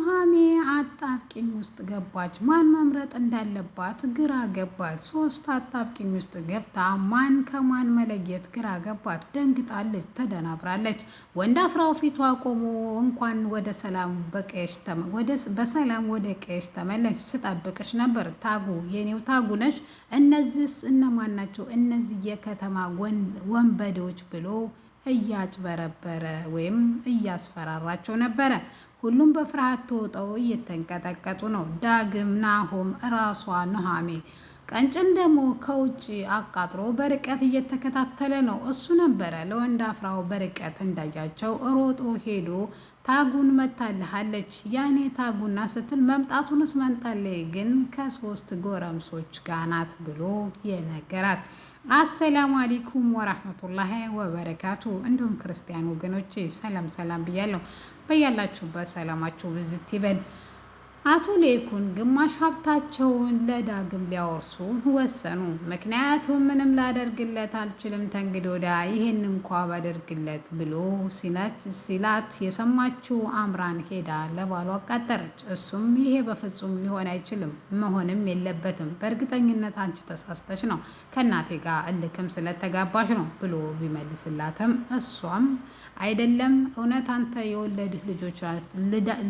ኑሃሜ አጣብቂኝ ውስጥ ገባች። ማን መምረጥ እንዳለባት ግራ ገባት። ሶስት አጣብቂኝ ውስጥ ገብታ ማን ከማን መለየት ግራ ገባት። ደንግጣለች፣ ተደናብራለች። ወንድ አፍራው ፊቷ ቆሞ እንኳን በሰላም ወደ ቀየሽ ተመለሽ፣ ስጠብቅሽ ነበር። ታጉ የኔው ታጉ ነሽ። እነዚህስ እነማን ናቸው? እነዚህ የከተማ ወንበዴዎች ብሎ እያጭበረበረ ወይም እያስፈራራቸው ነበረ። ሁሉም በፍርሃት ተውጠው እየተንቀጠቀጡ ነው። ዳግም፣ ናሆም፣ ራሷ ኑሃሜ፣ ቀንጭን ደግሞ ከውጭ አቃጥሮ በርቀት እየተከታተለ ነው። እሱ ነበረ ለወንድ አፍራው በርቀት እንዳያቸው ሮጦ ሄዶ ታጉን መታልሃለች ያኔ ታጉና ስትል መምጣቱንስ መንጣለይ ግን ከሶስት ጎረምሶች ጋር ናት ብሎ የነገራት። አሰላሙ አለይኩም ወራህመቱላሂ ወበረካቱ። እንዲሁም ክርስቲያን ወገኖቼ ሰላም ሰላም ብያለሁ። በያላችሁበት ሰላማችሁ ብዝት ይበል። አቶ ሌኩን ግማሽ ሀብታቸውን ለዳግም ሊያወርሱ ወሰኑ። ምክንያቱም ምንም ላደርግለት አልችልም ተንግዲህ ወዲያ ይህን እንኳ ባደርግለት ብሎ ሲላት የሰማችው አምራን ሄዳ ለባሏ አቃጠረች። እሱም ይሄ በፍጹም ሊሆን አይችልም፣ መሆንም የለበትም፣ በእርግጠኝነት አንቺ ተሳስተሽ ነው፣ ከእናቴ ጋር እልክም ስለተጋባሽ ነው ብሎ ቢመልስላትም እሷም አይደለም እውነት አንተ የወለድህ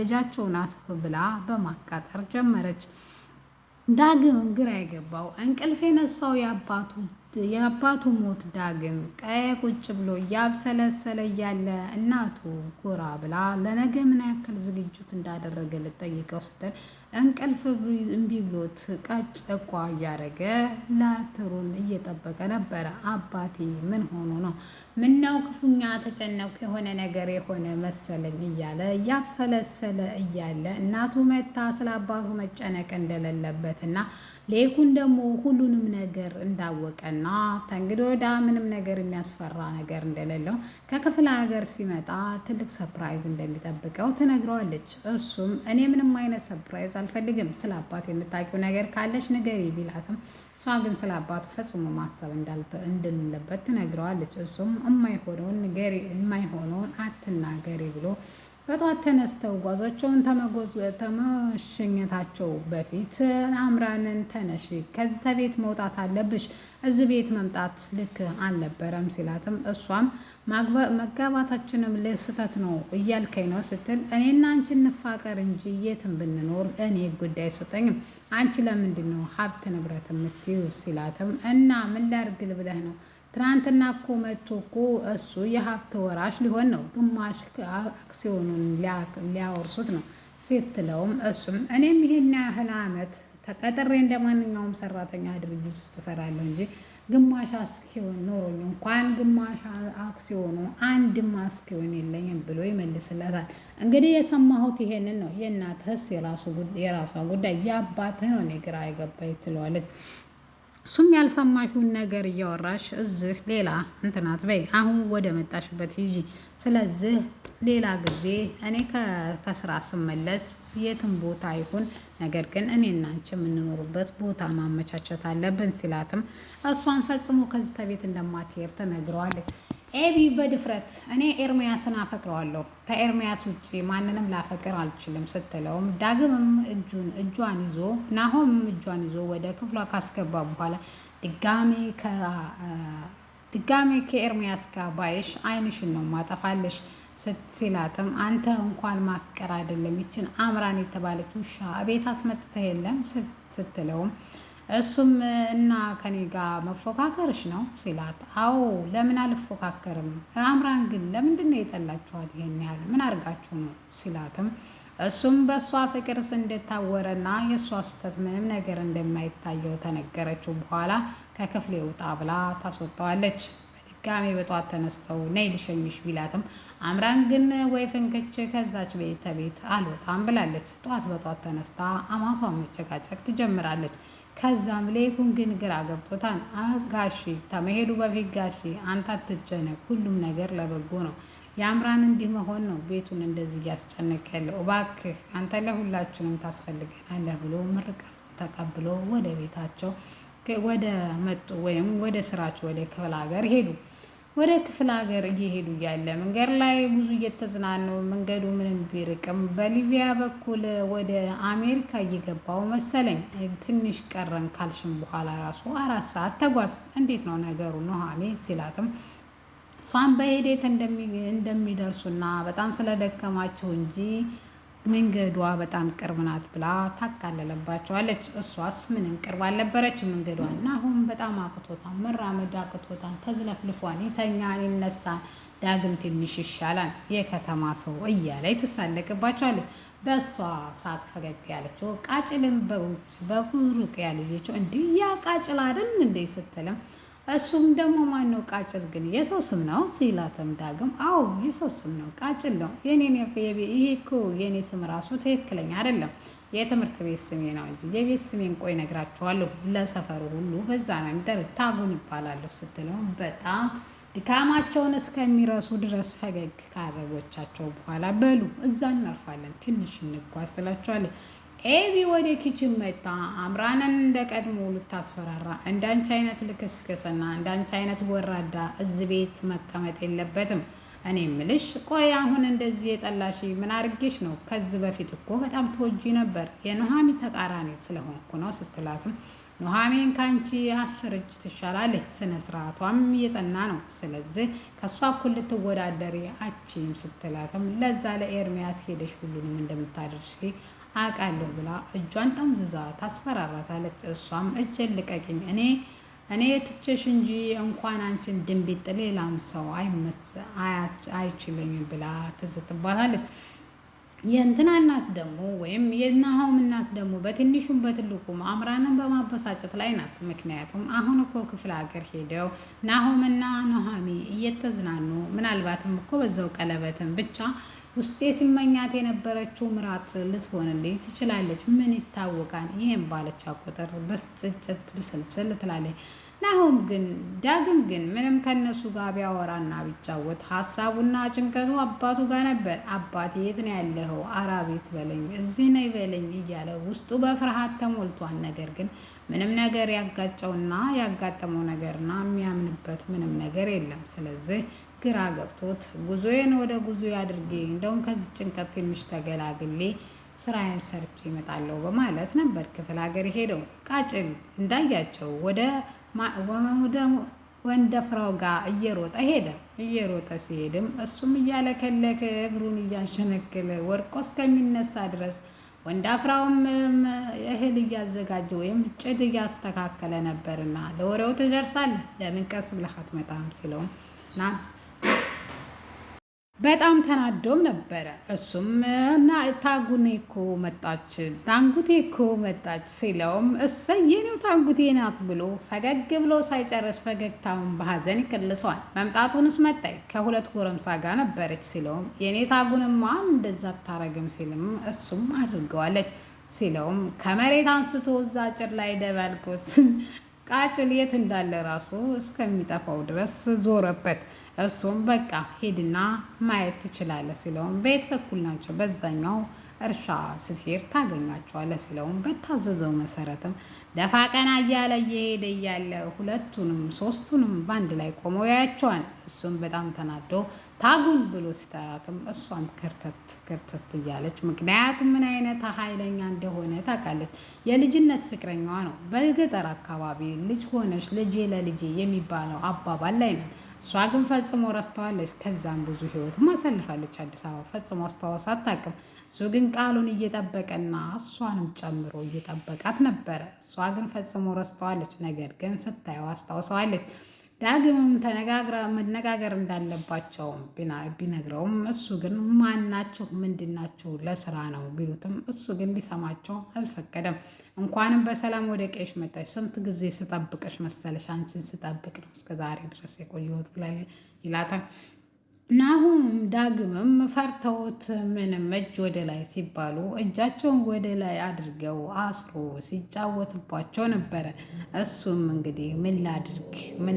ልጃቸው ናት ብላ በማቃጠር ጀመረች። ዳግም ግራ የገባው እንቅልፍ የነሳው የአባቱ ሞት ዳግም ቀየ ቁጭ ብሎ እያብሰለሰለ እያለ እናቱ ጎራ ብላ ለነገ ምን ያክል ዝግጅት እንዳደረገ ልጠይቀው ስትል እንቅልፍ እምቢ ብሎት ቀጭቋ እያደረገ ላትሩን እየጠበቀ ነበረ። አባቴ ምን ሆኖ ነው? ምነው ክፉኛ ተጨነኩ፣ የሆነ ነገር የሆነ መሰለኝ እያለ እያብሰለሰለ እያለ እናቱ መታ ስለ አባቱ መጨነቅ እንደሌለበትና ሌኩን ደግሞ ሁሉንም ነገር እንዳወቀና ተንግዶ ወዳ ምንም ነገር የሚያስፈራ ነገር እንደሌለው ከክፍለ ሀገር ሲመጣ ትልቅ ሰርፕራይዝ እንደሚጠብቀው ትነግረዋለች። እሱም እኔ ምንም አይነት ሰርፕራይዝ አልፈልግም፣ ስለ አባት የምታውቂው ነገር ካለች ንገሪ ቢላትም እሷ ግን ስለ አባቱ ፈጽሞ ማሰብ እንደሌለበት ትነግረዋለች። እሱም የማይሆነውን አትናገሪ ብሎ በጧት ተነስተው ጓዛቸውን ተመሸኘታቸው በፊት አምራንን ተነሺ፣ ከዚህ ቤት መውጣት አለብሽ፣ እዚህ ቤት መምጣት ልክ አልነበረም ሲላትም እሷም መጋባታችንም ለስህተት ነው እያልከኝ ነው ስትል እኔና አንቺ እንፋቀር እንጂ የትም ብንኖር እኔ ጉዳይ አይሰጠኝም፣ አንቺ ለምንድን ነው ሀብት ንብረት የምትይው ሲላትም እና ምን ላድርግ ብለህ ነው? ትናንትና እኮ መጥቶ እኮ እሱ የሀብት ወራሽ ሊሆን ነው፣ ግማሽ አክሲዮኑን ሊያወርሱት ነው ስትለውም እሱም እኔም ይሄን ያህል ዓመት ተቀጥሬ እንደ ማንኛውም ሰራተኛ ድርጅት ውስጥ እሰራለሁ እንጂ ግማሽ አክሲዮን ኖሮኝ እንኳን ግማሽ አክሲዮኑ አንድም አክሲዮን የለኝም ብሎ ይመልስለታል። እንግዲህ የሰማሁት ይሄንን ነው። የእናትህስ የራሷ ጉዳይ፣ የአባትህ ነው እኔ ግራ የገባኝ ትለዋለች። እሱም ያልሰማሽውን ነገር እያወራሽ እዚህ ሌላ እንትናት በይ፣ አሁን ወደ መጣሽበት ሂጂ። ስለዚህ ሌላ ጊዜ እኔ ከስራ ስመለስ የትም ቦታ ይሁን፣ ነገር ግን እኔና አንቺ የምንኖርበት ቦታ ማመቻቸት አለብን ሲላትም እሷን ፈጽሞ ከዚህ ቤት እንደማትሄድ ትነግረዋለች። ኤቢ በድፍረት እኔ ኤርሚያስን አፈቅረዋለሁ፣ ከኤርሚያስ ውጭ ማንንም ላፈቅር አልችልም ስትለውም ዳግምም እጇን ይዞ ናሆም እጇን ይዞ ወደ ክፍሏ ካስገባ በኋላ ድጋሜ ከኤርሚያስ ጋር ባይሽ አይንሽን ነው ማጠፋለሽ ሲላትም አንተ እንኳን ማፍቀር አይደለም ይችን አምራን የተባለች ውሻ ቤት አስመጥተህ የለም ስትለውም እሱም እና ከኔ ጋር መፎካከርሽ ነው ሲላት፣ አዎ ለምን አልፎካከርም፣ አምራን ግን ለምንድን ነው የጠላችኋት ይሄን ያህል ምን አድርጋችሁ ነው ሲላትም እሱም በእሷ ፍቅርስ እንደታወረና የእሷ ስህተት ምንም ነገር እንደማይታየው ተነገረችው። በኋላ ከክፍሌ ውጣ ብላ ታስወጣዋለች። በድጋሜ በጧት ተነስተው ነይ ልሸኝሽ ቢላትም አምራን ግን ወይ ፍንክች ከዛች ቤት አልወጣም ብላለች። በጧት ተነስታ አማቷን መጨቃጨቅ ትጀምራለች። ከዛም ሌኩን ግን ግራ ገብቶታል። ጋሺ ከመሄዱ በፊት ጋሺ አንተ አትጨነቅ፣ ሁሉም ነገር ለበጎ ነው፣ የአምራን እንዲህ መሆን ነው ቤቱን እንደዚህ እያስጨነቅ ያለው፣ እባክህ አንተ ለሁላችንም ታስፈልገናለህ ብሎ ምርቃት ተቀብሎ ወደ ቤታቸው ወደ መጡ ወይም ወደ ስራቸው ወደ ክፍለ ሀገር ሄዱ። ወደ ክፍለ ሀገር እየሄዱ እያለ መንገድ ላይ ብዙ እየተዝናኑ መንገዱ ምንም ቢርቅም በሊቢያ በኩል ወደ አሜሪካ እየገባው መሰለኝ። ትንሽ ቀረን ካልሽም በኋላ ራሱ 4 ሰዓት ተጓዝ። እንዴት ነው ነገሩ ኑሃሜ ሲላትም እሷን በሂደት እንደሚደርሱና በጣም ስለደከማቸው እንጂ መንገዷ በጣም ቅርብ ናት ብላ ታቃለለባቸዋለች። እሷስ ምንም ቅርብ አልነበረችም መንገዷን። ናሆም በጣም አቅቶታል፣ መራመድ አቅቶታል። ተዝለፍልፏን የተኛን ይነሳን፣ ዳግም ትንሽ ይሻላል የከተማ ሰው እያለች ትሳለቅባቸዋለች። በእሷ ሳቅ ፈገግ ያለችው ቃጭልን በሩቅ ያለየችው እንዲህ ያ ቃጭል አይደል እንዴ ስትልም እሱም ደግሞ ማነው ቃጭል ግን የሰው ስም ነው ሲላትም ዳግም አዎ የሰው ስም ነው ቃጭል ነው ይሄ እኮ የኔ ስም ራሱ ትክክለኛ አይደለም የትምህርት ቤት ስሜ ነው እንጂ የቤት ስሜን ቆይ እነግራችኋለሁ ለሰፈሩ ሁሉ በዛ ነው የሚደረግ ታጉን ይባላለሁ ስትለው በጣም ድካማቸውን እስከሚረሱ ድረስ ፈገግ ካደረጎቻቸው በኋላ በሉ እዛ እናርፋለን ትንሽ እንጓዝ ትላቸዋለች። ኤቢ ወደ ኪችን መጣ። አምራንን እንደ ቀድሞ ልታስፈራራ እንዳንቺ አይነት ልክስክስና እንዳንቺ አይነት ወራዳ እዚህ ቤት መቀመጥ የለበትም። እኔ ምልሽ ቆይ አሁን እንደዚህ የጠላሽ ምን አድርጌሽ ነው? ከዚህ በፊት እኮ በጣም ተወጂ ነበር። የኑሃሚ ተቃራኒ ስለሆንኩ ነው ስትላትም ኑሃሚን ካንቺ 10 እጅ ትሻላለች፣ ስነ ስርዓቷም እየጠና ነው። ስለዚህ ከሷ እኩል ልትወዳደሪ አችም ስትላትም ለዛ ለኤርሚያስ ሄደሽ ሁሉንም እንደምታደርሺ አውቃለሁ ብላ እጇን ጠምዝዛ ታስፈራራታለች። እሷም እጄን ልቀቂኝ እኔ ትቼሽ እንጂ እንኳን አንቺን ድንቢጥ ሌላም ሰው አይችለኝም ብላ ትዝትባታለች። የእንትና እናት ደግሞ ወይም የናሆም እናት ደግሞ በትንሹም በትልቁም አምራንን በማበሳጨት ላይ ናት። ምክንያቱም አሁን እኮ ክፍለ ሀገር ሄደው ናሆምና ኑሃሚ እየተዝናኑ ምናልባትም እኮ በዛው ቀለበትን ብቻ ውስጤ ሲመኛት የነበረችው ምራት ልትሆንልኝ ትችላለች። ምን ይታወቃል? ይህም ባለቻ ቁጥር በስጭት ብስልስል ትላለች። ናሆም ግን ዳግም ግን ምንም ከነሱ ጋር ቢያወራና ቢጫወት ሀሳቡና ጭንቀቱ አባቱ ጋር ነበር። አባቴ የት ነው ያለኸው? አራ ቤት በለኝ፣ እዚህ ነይ በለኝ እያለ ውስጡ በፍርሃት ተሞልቷል። ነገር ግን ምንም ነገር ያጋጨውና ያጋጠመው ነገርና የሚያምንበት ምንም ነገር የለም። ስለዚህ ግራ ገብቶት ጉዞዬን ወደ ጉዞ አድርጌ እንደውም ከዚህ ጭንቀት ትንሽ ተገላግሌ ስራዬን ሰርቼ እመጣለሁ በማለት ነበር ክፍለ ሀገር ሄደው። ቃጭል እንዳያቸው ወደ ወንደፍራው ጋር እየሮጠ ሄደ። እየሮጠ ሲሄድም እሱም እያለከለከ እግሩን እያሸነከለ ወርቆ እስከሚነሳ ድረስ ወንዳፍራውም እህል እያዘጋጀ ወይም ጭድ እያስተካከለ ነበርና ለወሬው ትደርሳለህ ለምን ቀስ ብለህ አትመጣም ሲለውም በጣም ተናዶም ነበረ። እሱም እና ታጉኔ እኮ መጣች ታንጉቴ እኮ መጣች ሲለውም እሰይ የኔው ታንጉቴ ናት ብሎ ፈገግ ብሎ ሳይጨርስ ፈገግታውን በሀዘን ይቀልሰዋል። መምጣቱንስ መጣይ ከሁለት ጎረምሳ ጋር ነበረች ሲለውም የኔ ታጉንማ እንደዛ አታረግም ሲልም እሱም አድርገዋለች ሲለውም ከመሬት አንስቶ እዛ ጭር ላይ ደባልቆት ቃጭል የት እንዳለ ራሱ እስከሚጠፋው ድረስ ዞረበት። እሱም በቃ ሄድና ማየት ትችላለህ ሲለውም በየት በኩል ናቸው? በዛኛው እርሻ ስትሄድ ታገኛቸዋለህ ሲለውም በታዘዘው መሰረትም ደፋ ቀና እያለ እየሄደ እያለ ሁለቱንም ሶስቱንም በአንድ ላይ ቆመው ያያቸዋል። እሱም በጣም ተናዶ ታጉን ብሎ ሲጠራትም እሷም ክርተት እያለች ምክንያቱም ምን አይነት ኃይለኛ እንደሆነ ታውቃለች። የልጅነት ፍቅረኛዋ ነው። በገጠር አካባቢ ልጅ ሆነች ልጄ ለልጄ የሚባለው አባባል ላይ ነው። እሷ ግን ፈጽሞ ረስተዋለች። ከዛም ብዙ ህይወት ማሳልፋለች አዲስ አበባ ፈጽሞ አስታወሳ አታውቅም። እሱ ግን ቃሉን እየጠበቀና እሷንም ጨምሮ እየጠበቃት ነበረ። እሷ ግን ፈጽሞ ረስተዋለች። ነገር ግን ስታየው አስታውሰዋለች። ዳግምም መነጋገር እንዳለባቸው ቢነግረውም እሱ ግን ማናችሁ ምንድናችሁ ለስራ ነው ቢሉትም እሱ ግን ሊሰማቸው አልፈቀደም። እንኳንም በሰላም ወደ ቀይሽ መጣች። ስንት ጊዜ ስጠብቅሽ መሰለሽ? አንቺን ስጠብቅ ነው እስከዛሬ ድረስ የቆየሁት ይላታል። ናሁም ዳግምም ፈርተውት ምንም እጅ ወደ ላይ ሲባሉ እጃቸውን ወደ ላይ አድርገው አስሮ ሲጫወትባቸው ነበረ። እሱም እንግዲህ ምን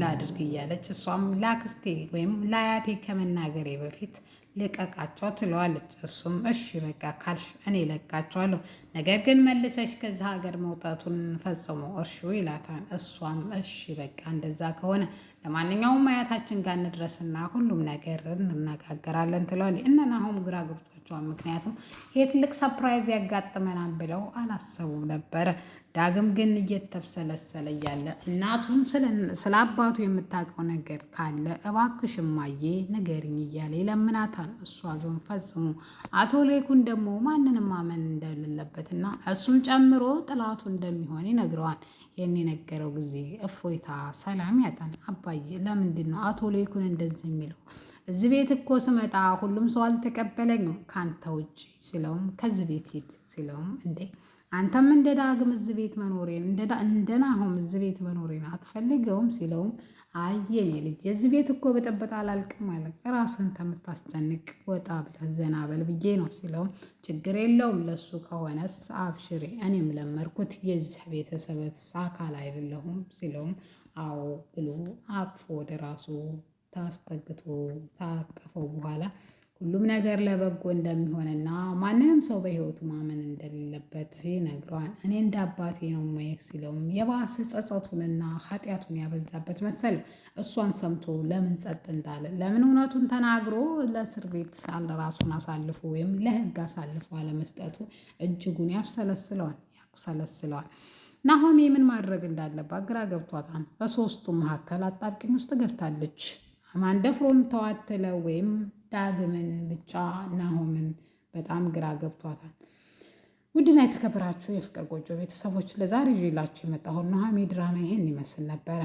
ላድርግ እያለች እሷም ላክስቴ ወይም ላያቴ ከመናገሬ በፊት ልቀቃቸው ትለዋለች። እሱም እሺ በቃ ካልሽ እኔ ለቃቸዋለሁ፣ ነገር ግን መልሰሽ ከዚህ ሀገር መውጣቱን ፈጽሞ እርሹ ይላታል። እሷም እሺ በቃ እንደዛ ከሆነ ለማንኛውም አያታችን ጋር እንድረስና ሁሉም ነገር እንነጋገራለን ትለዋለች። እነ ናሆም ግራ ገብቷቸዋል። ምክንያቱም ይሄ ትልቅ ሰፕራይዝ ያጋጥመናል ብለው አላሰቡም ነበረ። ዳግም ግን እየተብሰለሰለ እያለ እናቱን ስለ አባቱ የምታውቀው ነገር ካለ እባክሽ እማዬ ንገሪኝ እያለ ይለምናታል። እሷ ግን ፈጽሞ አቶ ሌኩን ደግሞ ማንንም ማመን እንደሌለበትና እሱን ጨምሮ ጥላቱ እንደሚሆን ይነግረዋል። ይህን የነገረው ጊዜ እፎይታ ሰላም ያጣን። አባዬ ለምንድን ነው አቶ ሌኩን እንደዚህ የሚለው? እዚህ ቤት እኮ ስመጣ ሁሉም ሰው አልተቀበለኝም ከአንተ ውጭ ሲለውም ከዚህ ቤት ሂድ ሲለውም እንዴ አንተም እንደ ዳግም እዚህ ቤት መኖሬን እንደ ናሆም እዚህ ቤት መኖሬን አትፈልገውም ሲለውም አይ የኔ ልጅ የዚህ ቤት እኮ በጠበጣ አላልቅም ማለት ራስን ከምታስጨንቅ ወጣ ብለህ ዘና በል ብዬ ነው ሲለውም ችግር የለውም ለሱ ከሆነስ አብሽሬ እኔም ለመርኩት የዚህ ቤተሰብ አካል አይደለሁም ሲለውም አዎ ብሎ አቅፎ ወደ ራሱ ታስጠግቶ ታቀፈው በኋላ ሁሉም ነገር ለበጎ እንደሚሆንና ማንንም ሰው በሕይወቱ ማመን እንደሌለበት ይነግረዋል። እኔ እንደ አባቴ ነው ማየት ሲለውም የባሰ ጸጸቱንና ኃጢአቱን ያበዛበት መሰለው። እሷን ሰምቶ ለምን ጸጥ እንዳለ ለምን እውነቱን ተናግሮ ለእስር ቤት ራሱን አሳልፎ ወይም ለሕግ አሳልፎ አለመስጠቱ እጅጉን ያብሰለስለዋል። ናሆሜ ምን ማድረግ እንዳለባት ግራ ገብቷታል። በሶስቱ መካከል አጣብቂኝ ውስጥ ገብታለች። ማንደፍሮን ተዋትለው ወይም ዳግምን ብቻ ናሆምን በጣም ግራ ገብቷታል። ውድና የተከበራችሁ የፍቅር ጎጆ ቤተሰቦች ለዛሬ ይዤላችሁ የመጣሁት ኑሃሚን ድራማ ይሄን ይመስል ነበረ።